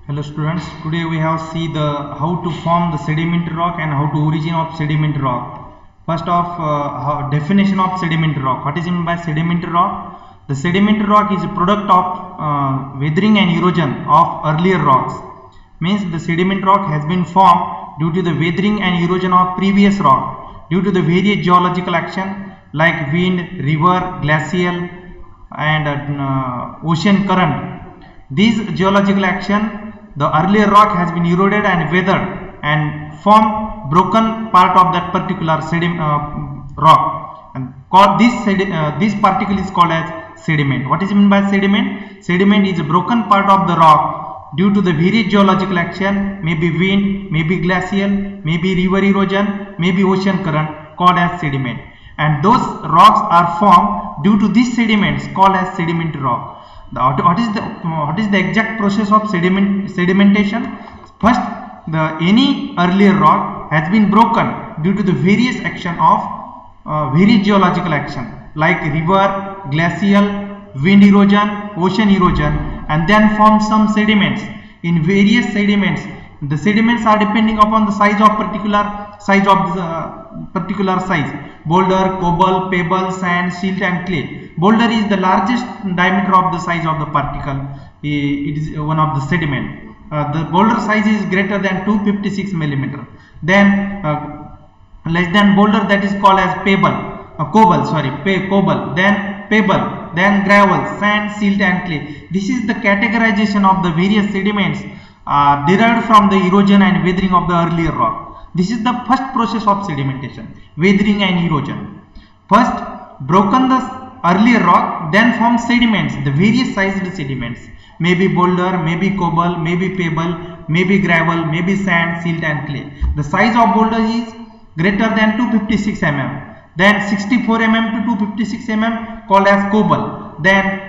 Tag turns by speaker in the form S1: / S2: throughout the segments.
S1: Hello students, today we have see the how to form the sedimentary rock and how to origin of sedimentary rock. First off, definition of sedimentary rock. What is meant by sedimentary rock? The sedimentary rock is a product of weathering and erosion of earlier rocks. Means the sedimentary rock has been formed due to the weathering and erosion of previous rock due to the various geological action like wind, river, glacial and ocean current. These geological action, the earlier rock has been eroded and weathered and formed broken part of that particular rock, and this particle is called as sediment. What is meant by sediment? Sediment is a broken part of the rock due to the various geological action, maybe wind, maybe glacial, maybe river erosion, maybe ocean current, called as sediment. And those rocks are formed due to these sediments called as sedimentary rock. What is the exact process of sedimentation? First, any earlier rock has been broken due to the various action of various geological action like river, glacial, wind erosion, ocean erosion, and then form some sediments. In various sediments, the sediments are depending upon the size of particular size. Boulder, cobble, pebble, sand, silt and clay. Boulder is the largest diameter of the size of the particle. It is one of the sediment. The boulder size is greater than 256 millimeter. Then less than boulder, that is called as cobble. Then pebble, then gravel, sand, silt and clay. This is the categorization of the various sediments derived from the erosion and weathering of the earlier rock. This is the first process of sedimentation, weathering and erosion. First, broken the earlier rock, then form sediments, the various sized sediments, maybe boulder, maybe cobble, maybe pebble, maybe gravel, maybe sand, silt and clay. The size of boulder is greater than 256 mm, then 64 mm to 256 mm called as cobble, then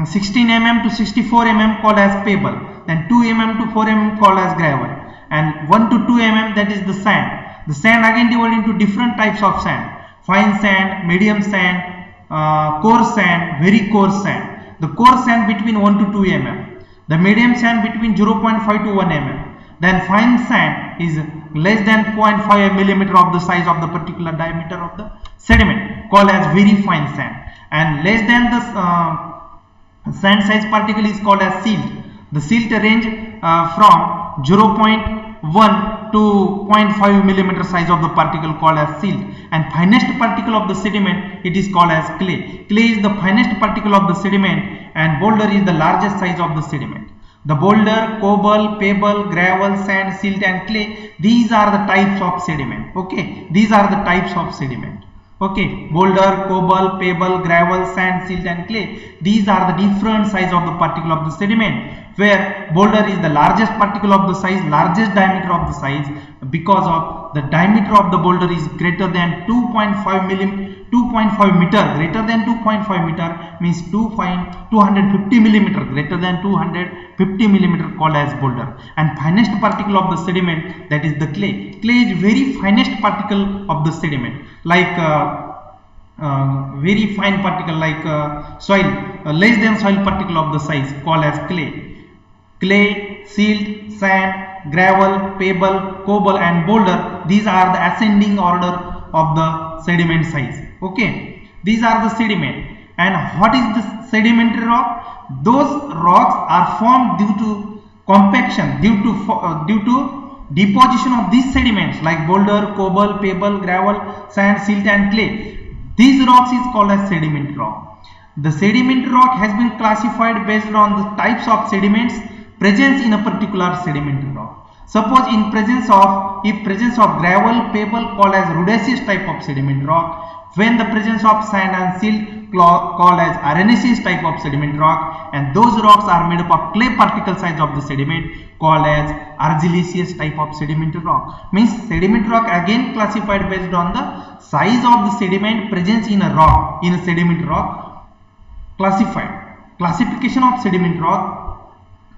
S1: 16 mm to 64 mm called as pebble, then 2 mm to 4 mm called as gravel, and 1 to 2 mm, that is the sand. The sand again divided into different types of sand: fine sand, medium sand, coarse sand, very coarse sand. The coarse sand between 1 to 2 mm, the medium sand between 0.5 to 1 mm, then fine sand is less than 0.5 millimeter of the size of the particular diameter of the sediment, called as very fine sand, and less than the sand size particle is called as silt. The silt range from 0.1 to 0.5 millimeter size of the particle called as silt, and finest particle of the sediment, it is called as clay. Clay is the finest particle of the sediment, and boulder is the largest size of the sediment. The boulder, cobble, pebble, gravel, sand, silt and clay, these are the types of sediment. Okay, these are the types of sediment. Okay, boulder, cobble, pebble, gravel, sand, silt and clay, these are the different size of the particle of the sediment, where boulder is the largest particle of the size, largest diameter of the size, because of the diameter of the boulder is greater than 2.5 meter, greater than 2.5 meter means 250 millimeter, greater than 250 millimeter, called as boulder. And finest particle of the sediment, that is the clay. Clay is very finest particle of the sediment, like very fine particle like soil, less than soil particle of the size, called as clay. Clay, silt, sand, gravel, pebble, cobble and boulder, these are the ascending order of the sediment size. Okay, these are the sediment. And what is the sedimentary rock? Those rocks are formed due to compaction, due to deposition of these sediments like boulder, cobble, pebble, gravel, sand, silt and clay. These rocks is called as sedimentary rock. The sedimentary rock has been classified based on the types of sediments presence in a particular sedimentary rock. Suppose in presence of gravel, pebble, called as rudasious type of sedimentary rock. When the presence of sand and silt, called as arenaceous type of sedimentary rock, and those rocks are made up of clay particle size of the sediment, called as argillaceous type of sedimentary rock. Means sedimentary rock again classified based on the size of the sediment presence in a rock, in a sedimentary rock classified. Classification of sedimentary rock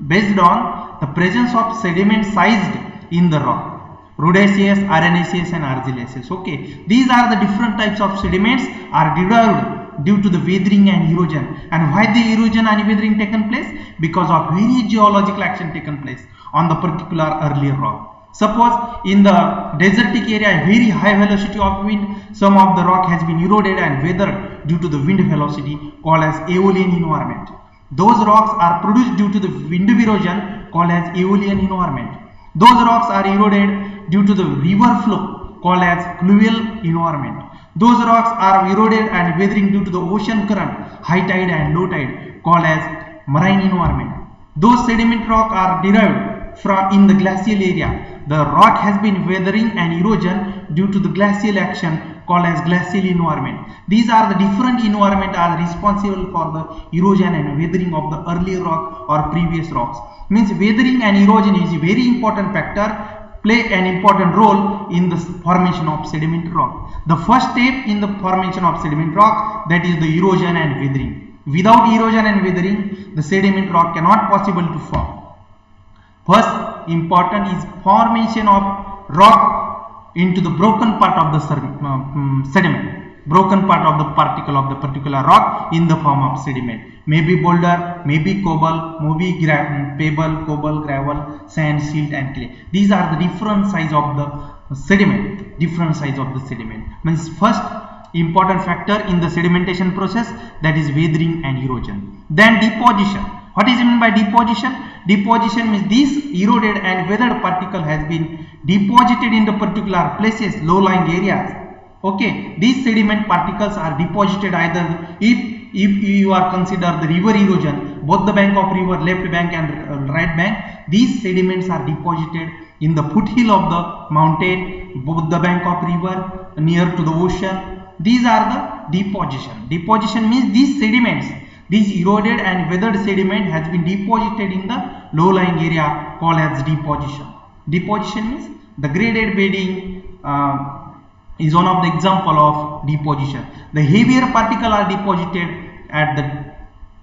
S1: based on the presence of sediment sized in the rock: rudaceous, arenaceous and argillaceous. Okay, these are the different types of sediments are derived due to the weathering and erosion. And why the erosion and weathering taken place? Because of various geological action taken place on the particular earlier rock. Suppose in the desertic area, very high velocity of wind, some of the rock has been eroded and weathered due to the wind velocity, called as aeolian environment. Those rocks are produced due to the wind erosion, called as aeolian environment. Those rocks are eroded due to the river flow, called as fluvial environment. Those rocks are eroded and weathering due to the ocean current, high tide and low tide, called as marine environment. Those sediment rock are derived from in the glacial area. The rock has been weathering and erosion due to the glacial action, called as glacial environment. These are the different environment are responsible for the erosion and weathering of the earlier rock or previous rocks. Means weathering and erosion is a very important factor, play an important role in the formation of sediment rock. The first step in the formation of sediment rock, that is the erosion and weathering. Without erosion and weathering, the sediment rock cannot possible to form. First important is formation of rock into the broken part of the sediment, broken part of the particle of the particular rock in the form of sediment. Maybe boulder, maybe cobble, maybe pebble, cobble, gravel, sand, silt and clay. These are the different size of the sediment, different size of the sediment. Means first important factor in the sedimentation process, that is weathering and erosion. Then deposition. What is meant by deposition? Deposition means this eroded and weathered particle has been deposited in the particular places, low-lying areas. Okay, these sediment particles are deposited either if you are consider the river erosion, both the bank of river, left bank and right bank, these sediments are deposited in the foothill of the mountain, both the bank of river, near to the ocean. These are the deposition. Deposition means these sediments, this eroded and weathered sediment has been deposited in the low-lying area, called as deposition. Deposition means the graded bedding is one of the example of deposition. The heavier particle are deposited at the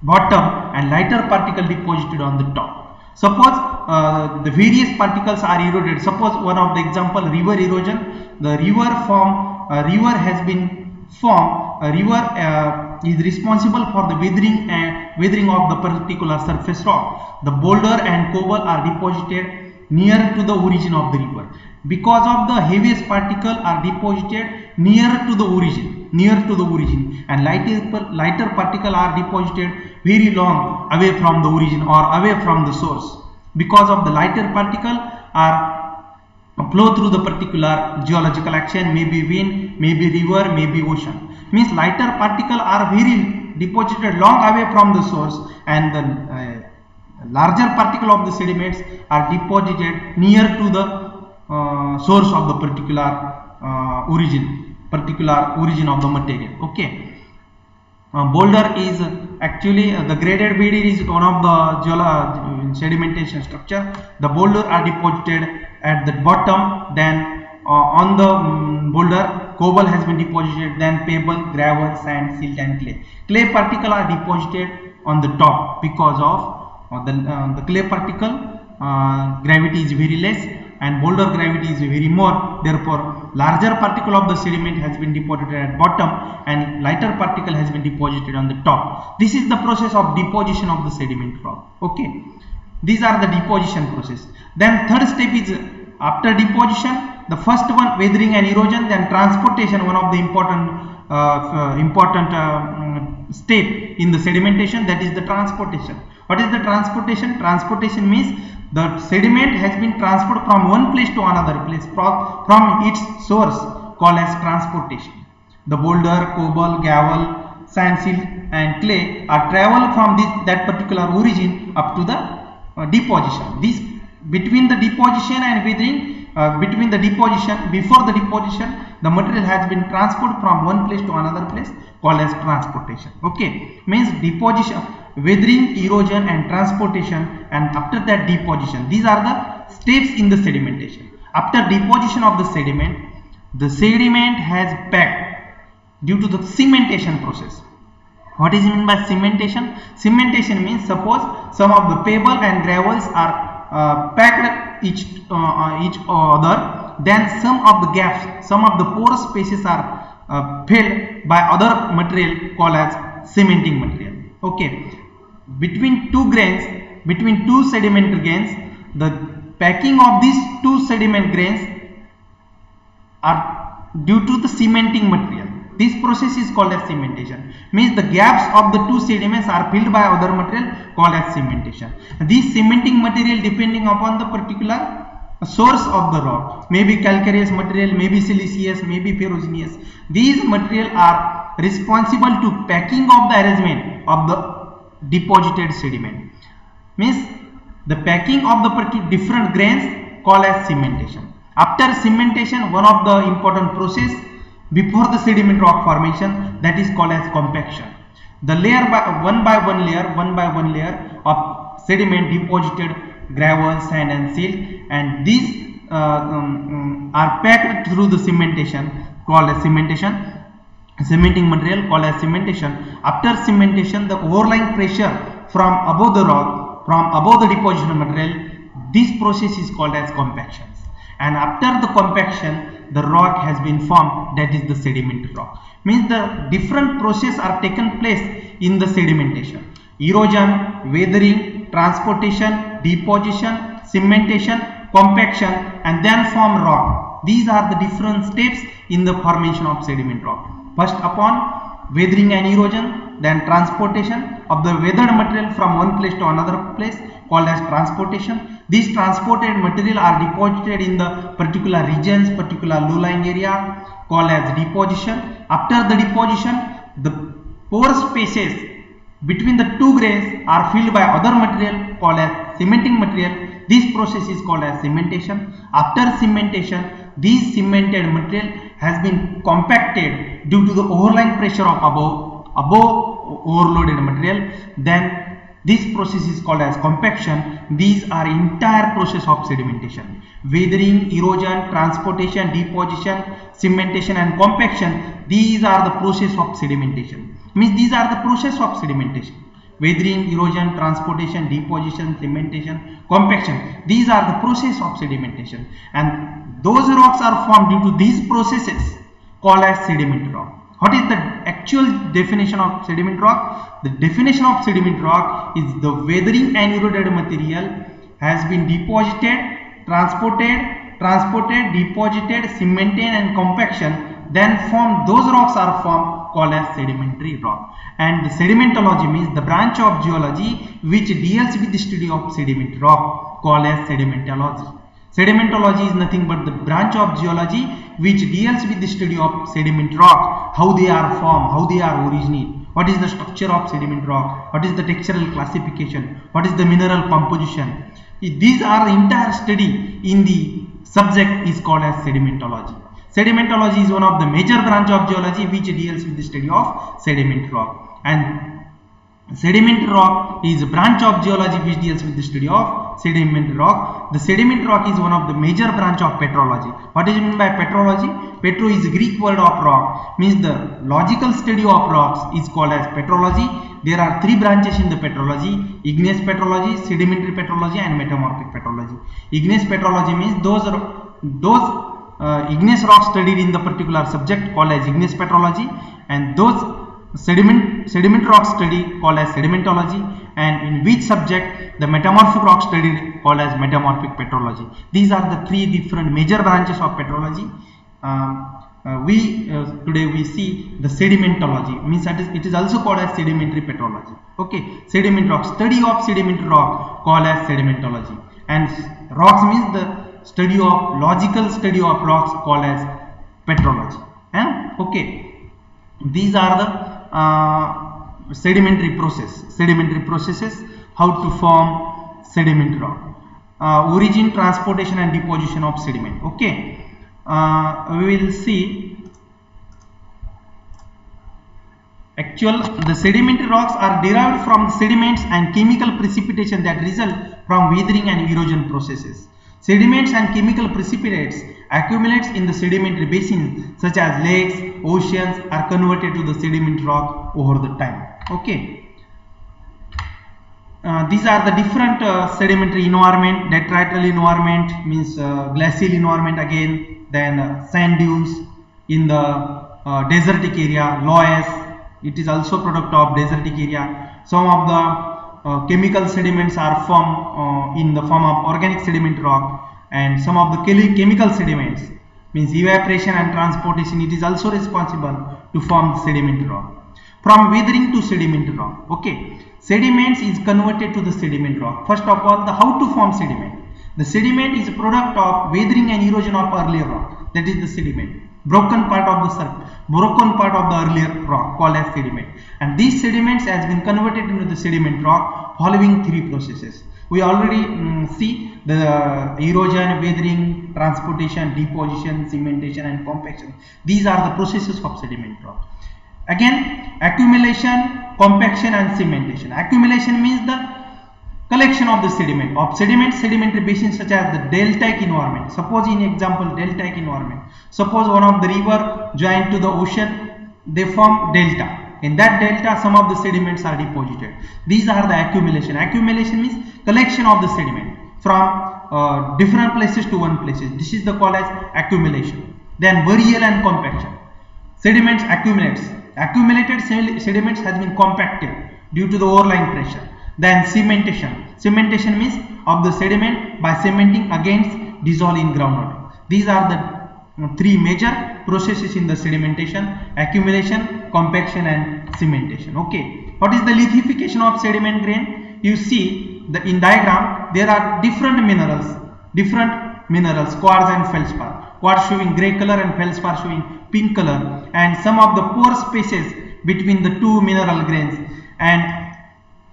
S1: bottom and lighter particle deposited on the top. Suppose the various particles are eroded. Suppose one of the example, river erosion. The river has been formed. A river is responsible for the weathering of the particular surface rock. The boulder and cobble are deposited near to the origin of the river. Because of the heaviest particle are deposited near to the origin, and lighter particle are deposited very long away from the origin or away from the source. Because of the lighter particle are flow through the particular geological action, maybe wind, maybe river, maybe ocean. Means lighter particle are very deposited long away from the source, and the larger particle of the sediments are deposited near to the source of the particular origin of the material. Okay, boulder is actually the graded bed is one of the sedimentation structure. The boulder are deposited at the bottom, then on the boulder cobble has been deposited, then pebble, gravel, sand, silt and clay. Clay particle are deposited on the top because of the clay particle gravity is very less and boulder gravity is very more. Therefore, larger particle of the sediment has been deposited at bottom and lighter particle has been deposited on the top. This is the process of deposition of the sediment rock. Okay, these are the deposition process. Then third step is after deposition. The first one, weathering and erosion, then transportation, one of the important step in the sedimentation, that is the transportation. What is the transportation? Transportation means the sediment has been transferred from one place to another place from its source, called as transportation. The boulder, cobble, gravel, sand, silt and clay are travel from that particular origin up to the deposition. This between the deposition and weathering, before the deposition, the material has been transported from one place to another place, called as transportation. Okay, means deposition, weathering, erosion and transportation, and after that deposition. These are the steps in the sedimentation. After deposition of the sediment has packed due to the cementation process. What is meant by cementation? Cementation means suppose some of the pebble and gravels are packed each other, then some of the gaps, some of the porous spaces are filled by other material called as cementing material. Okay, between two sedimentary grains, the packing of these two sediment grains are due to the cementing material. This process is called as cementation. Means the gaps of the two sediments are filled by other material called as cementation. This cementing material, depending upon the particular source of the rock, maybe calcareous material, maybe siliceous, maybe ferruginous. These material are responsible to packing of the arrangement of the deposited sediment. Means the packing of the different grains called as cementation. After cementation, one of the important process before the sediment rock formation, that is called as compaction. The layer one by one layer of sediment deposited gravel, sand and silt, and these are packed through the cementation called as cementation. Cementing material called as cementation. After cementation, the overlying pressure from above the rock, from above the deposition material, this process is called as compaction. And after the compaction, the rock has been formed, that is the sedimentary rock. Means the different process are taken place in the sedimentation: erosion, weathering, transportation, deposition, cementation, compaction, and then form rock. These are the different steps in the formation of sediment rock. First, upon weathering and erosion, then transportation of the weathered material from one place to another place called as transportation. These transported material are deposited in the particular regions, particular low-lying area called as deposition. After the deposition, the pore spaces between the two grains are filled by other material called as cementing material. This process is called as cementation. After cementation, this cemented material has been compacted due to the overlying pressure of above overloaded material. Then this process is called as compaction. These are entire process of sedimentation: weathering, erosion, transportation, deposition, cementation and compaction. These are the process of sedimentation. Means these are the process of sedimentation: weathering, erosion, transportation, deposition, cementation, compaction. These are the process of sedimentation, and those rocks are formed due to these processes called as sedimentary rock. What is the actual definition of sediment rock? The definition of sediment rock is the weathering and eroded material has been deposited, transported, deposited, cemented and compaction, then formed. Those rocks are formed called as sedimentary rock. And the sedimentology means the branch of geology which deals with the study of sedimentary rock called as sedimentology. Sedimentology is nothing but the branch of geology which deals with the study of sediment rock, how they are formed, how they are originate, what is the structure of sediment rock, what is the textural classification, what is the mineral composition. These are the entire study in the subject is called as sedimentology. Sedimentology is one of the major branch of geology which deals with the study of sediment rock, and sedimentary rock is a branch of geology which deals with the study of sedimentary rock. The sedimentary rock is one of the major branch of petrology. What is meant by petrology? Petro is a Greek word of rock, means the logical study of rocks is called as petrology. There are three branches in the petrology: igneous petrology, sedimentary petrology and metamorphic petrology. Igneous petrology means those igneous rocks studied in the particular subject called as igneous petrology, and those sediment rock study called as sedimentology, and in which subject the metamorphic rock studied called as metamorphic petrology. These are the three different major branches of petrology. Today we see the sedimentology, means that it is also called as sedimentary petrology. Okay, sediment rock, study of sedimentary rock called as sedimentology, and rocks means the study of logical study of rocks called as petrology. Okay, these are the sedimentary processes, how to form sedimentary rock, origin, transportation and deposition of sediment. Okay, we will see the sedimentary rocks are derived from sediments and chemical precipitation that result from weathering and erosion processes. Sediments and chemical precipitates accumulates in the sedimentary basins such as lakes, oceans are converted to the sedimentary rock over the time. Okay, these are the different sedimentary environment: detrital environment means glacial environment again, then sand dunes in the desertic area, loess, it is also product of desertic area. Some of the chemical sediments are formed in the form of organic sediment rock, and some of the chemical sediments means evaporation and transportation, it is also responsible to form sediment rock. From weathering to sediment rock, okay, sediments is converted to the sediment rock. First of all, the how to form sediment. The sediment is a product of weathering and erosion of earlier rock, that is the sediment. Broken part of the earlier rock called as sediment, and these sediments has been converted into the sediment rock following three processes. We already see the erosion, weathering, transportation, deposition, cementation and compaction. These are the processes of sediment rock. Again, accumulation, compaction and cementation. Accumulation means the collection of the sediment sedimentary basins such as the deltaic environment. Suppose in example deltaic environment, suppose one of the river joined to the ocean, they form delta. In that delta, some of the sediments are deposited. These are the accumulation. Accumulation means collection of the sediment from different places to one places. This is the called as accumulation. Then burial and compaction. Sediments accumulates. Accumulated sediments has been compacted due to the overlying pressure. Then cementation. Cementation means of the sediment by cementing against dissolve in groundwater. These are the three major processes in the sedimentation: accumulation, compaction and cementation. Okay, what is the lithification of sediment grain? You see in diagram there are different minerals, quartz and feldspar. Quartz showing grey color and feldspar showing pink color, and some of the pore spaces between the two mineral grains. And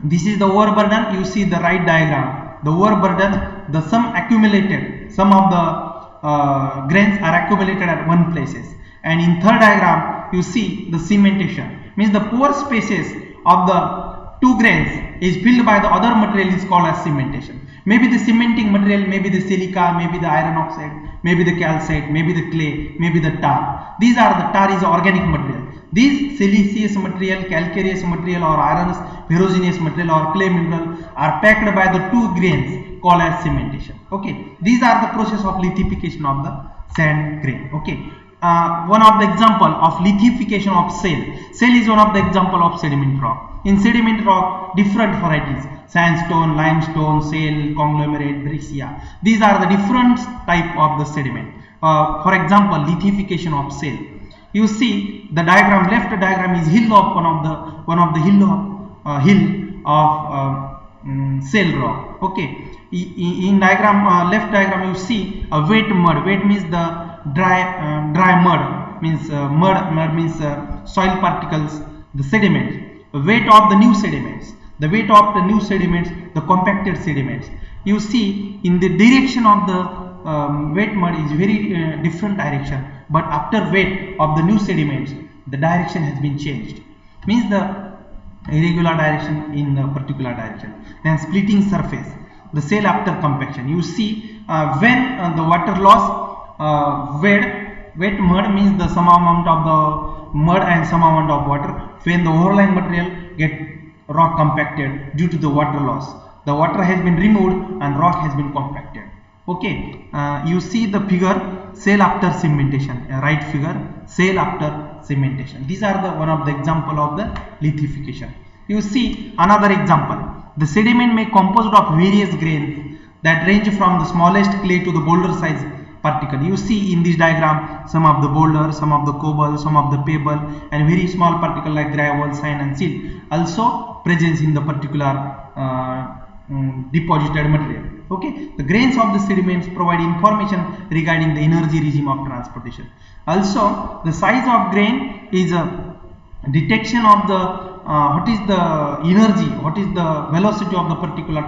S1: this is the overburden. You see the right diagram, the overburden, the some of the grains are accumulated at one places. And in third diagram you see the cementation, means the pore spaces of the two grains is filled by the other material is called as cementation. Maybe the cementing material, maybe the silica, maybe the iron oxide, maybe the calcite, maybe the clay, maybe the tar. These are the tar is organic material. These siliceous material, calcareous material or iron ferruginous material or clay mineral are packed by the two grains called as cementation. Okay, these are the process of lithification of the sand grain. Okay, one of the example of lithification of shale. Shale is one of the example of sediment rock. In sediment rock, different varieties: sandstone, limestone, shale, conglomerate, breccia. These are the different type of the sediment. For example, lithification of shale. You see the diagram, left diagram is hill of one of the hill of shale rock. Okay, in diagram left diagram you see a wet mud. Wet means the dry mud, means mud means soil particles, the sediment. Weight of the new sediments, the compacted sediments. You see in the direction of the wet mud is very different direction, but after weight of the new sediments the direction has been changed, means the irregular direction in a particular direction. Then splitting surface, the shale after compaction. You see when the water loss, wet mud means the some amount of the mud and some amount of water. When the overlying material get rock compacted due to the water loss, the water has been removed and rock has been compacted. Okay, you see the figure shale after cementation, right figure, shale after cementation. These are the one of the example of the lithification. You see another example. The sediment may composed of various grains that range from the smallest clay to the boulder size particle. You see in this diagram some of the boulder, some of the cobble, some of the pebble and very small particle like gravel, sand and silt also presence in the particular deposited material. Okay, the grains of the sediments provide information regarding the energy regime of transportation. Also the size of grain is a detection of the what is the energy, what is the velocity of the particular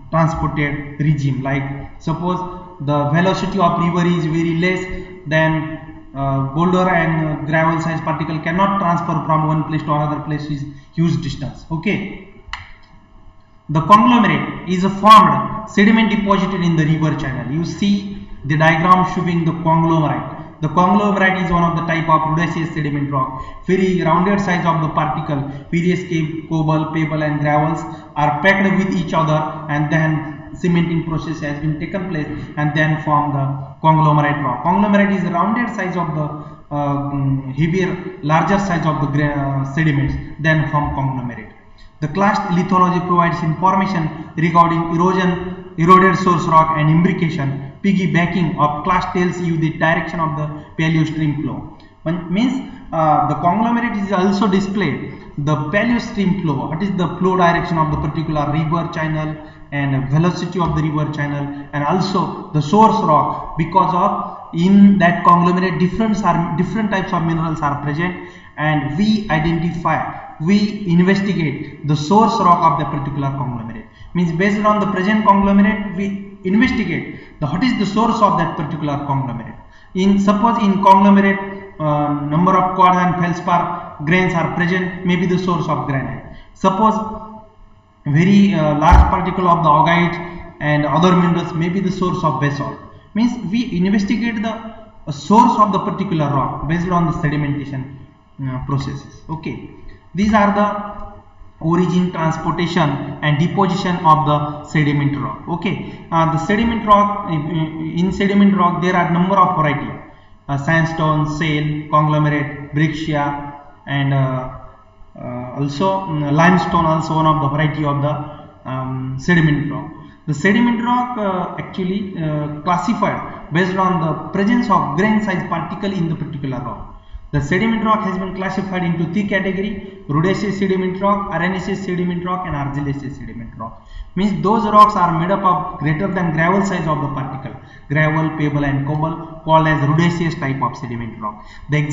S1: transported regime. Like suppose the velocity of river is very less, then boulder and gravel size particle cannot transfer from one place to another place is huge distance. Okay, the conglomerate is a formed sediment deposited in the river channel. You see the diagram showing the conglomerate. The conglomerate is one of the type of rudiceous sediment rock. Very rounded size of the particle, various cobble, pebble and gravels are packed with each other, and then cementing process has been taken place and then form the conglomerate rock. Conglomerate is rounded size of the heavier, larger size of the sediments then form conglomerate. The classed lithology provides information regarding erosion, eroded source rock and imbrication. Piggybacking of class tells you the direction of the paleostream flow. One means the conglomerate is also displayed the paleostream flow. What is the flow direction of the particular river channel and velocity of the river channel, and also the source rock, because of in that conglomerate different types of minerals are present, and we investigate the source rock of the particular conglomerate. Means based on the present conglomerate we investigate what is the source of that particular conglomerate. Suppose in conglomerate number of quartz and feldspar grains are present, maybe the source of granite. Suppose very large particle of the augite and other minerals may be the source of basalt. Means we investigate the source of the particular rock based on the sedimentation processes. Okay, these are the origin, transportation and deposition of the sediment rock. Okay, the sediment rock, in sediment rock there are number of variety, sandstone, shale, conglomerate, breccia and also limestone, also one of the variety of the sediment rock. The sediment rock actually classified based on the presence of grain size particle in the particular rock. The sediment rock has been classified into three categories: rudiceous sediment rock, arenaceous sediment rock and argillaceous sediment rock. Means those rocks are made up of greater than gravel size of the particle, gravel, pebble and cobble, called as rudiceous type of sediment rock. The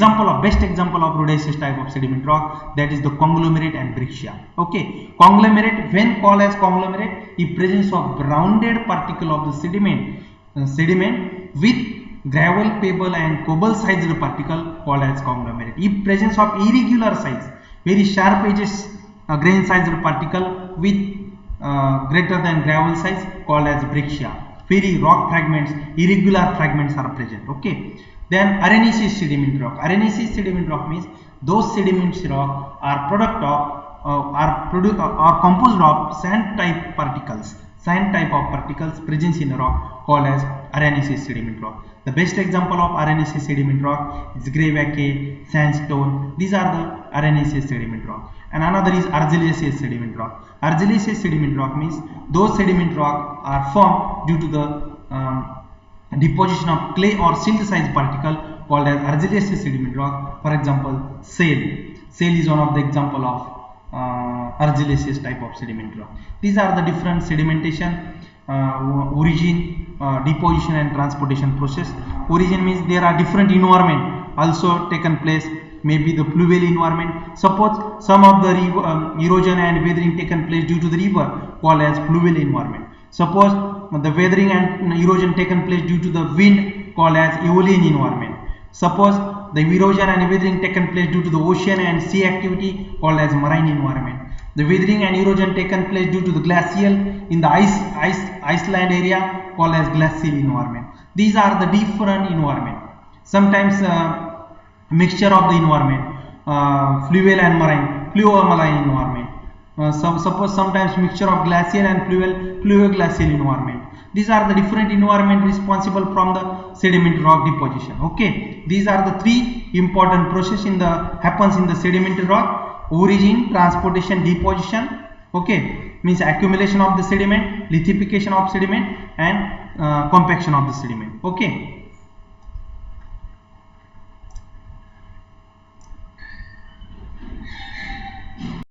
S1: best example of rudiceous type of sediment rock, that is the conglomerate and breccia. Okay, conglomerate, when called as conglomerate, is presence of rounded particle of the sediment with gravel, pebble and cobble sized particle called as conglomerate. If presence of irregular size, very sharp edges grain sized particle with greater than gravel size called as breccia. Very rock fragments, irregular fragments are present. Okay, then arenaceous sediment rock. Arenaceous sediment rock means those sediments rock are product of are composed of sand type particles. Sand type of particles present in a rock called as arenaceous sediment rock. The best example of arenaceous sediment rock is greywacke, sandstone. These are the arenaceous sediment rock. And another is argillaceous sediment rock. Argillaceous sediment rock means those sediment rock are formed due to the deposition of clay or silt size particle called as argillaceous sediment rock. For example, shale. Shale is one of the example of argillaceous type of sediment rock. These are the different sedimentation, origin, deposition and transportation process. Origin means there are different environment also taken place, maybe the fluvial environment. Suppose some of the erosion and weathering taken place due to the river called as fluvial environment. Suppose the weathering and erosion taken place due to the wind called as aeolian environment. Suppose the erosion and weathering taken place due to the ocean and sea activity called as marine environment. The weathering and erosion taken place due to the glacial in the iceland area called as glacial environment. These are the different environment. Sometimes mixture of the environment, fluvial and marine, fluvial-marine environment. Suppose sometimes mixture of glacial and fluvial-glacial environment. These are the different environment responsible from the sediment rock deposition. Okay, these are the three important process happens in the sedimentary rock: origin, transportation, deposition. Okay, means accumulation of the sediment, lithification of sediment and compaction of the sediment. Okay.